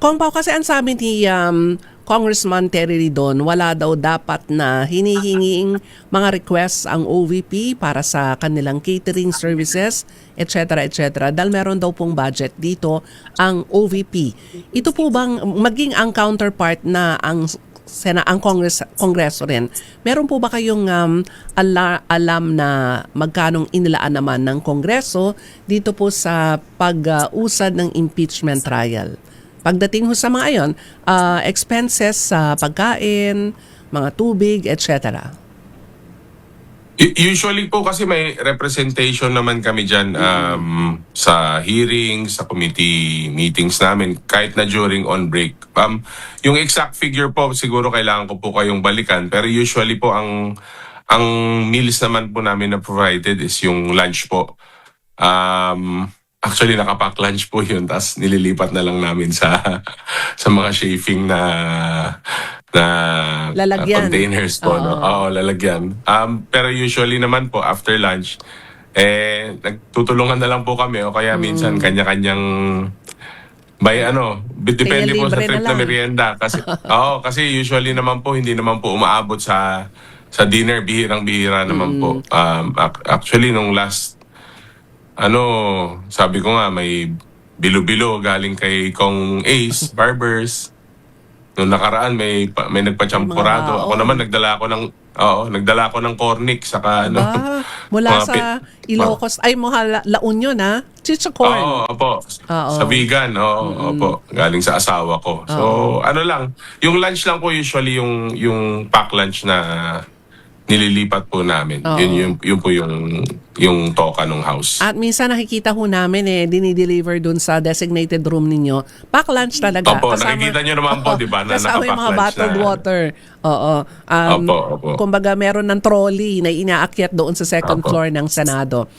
Kung Pao, kasi ang sabi ni Congressman Terry Ridon, wala daw dapat na hinihinging mga requests ang OVP para sa kanilang catering services, etc. etc. Dahil meron daw pong budget dito ang OVP. Ito po bang maging ang counterpart na ang Kongreso rin, meron po ba kayong alam na magkanong inilaan naman ng Kongreso dito po sa pag-usad ng impeachment trial? Pagdating ho sa mga ayon, expenses sa pagkain, mga tubig, etc. Usually po kasi may representation naman kami dyan sa hearings, sa committee meetings namin, kahit na during on break. Yung exact figure po, siguro kailangan ko po kayong balikan. Pero usually po, ang meals naman po namin na provided is yung lunch po. Actually, nakapack lunch po yun. Tapos nililipat na lang namin sa mga chafing na lalagyan. Containers po. No? Oo, lalagyan. Pero usually naman po, after lunch, nagtutulungan na lang po kami o kaya minsan kanya-kanyang depende po sa trip na merienda. Kasi, kasi usually naman po, hindi naman po umaabot sa dinner, bihirang-bihira naman po. Actually, nung last, sabi ko nga, may bilo-bilo galing kay Kong Ace, Barbers. Noong nakaraan may nagpa-champurado. Ako naman nagdala ako ng cornic saka mula sa Ilocos ay La Union chichacorn. Opo. Sa vegan, opo. Galing sa asawa ko. So, yung lunch lang po usually yung pack lunch na nililipat po namin. Yun po yung toka ng house. At minsan nakikita ho namin dinideliver dun sa designated room ninyo. Pack lunch talaga. Opo, nakikita nyo naman po, di ba? Kasama yung mga bottled water. Opo. Kumbaga meron ng trolley na inaakyat doon sa second floor ng Senado.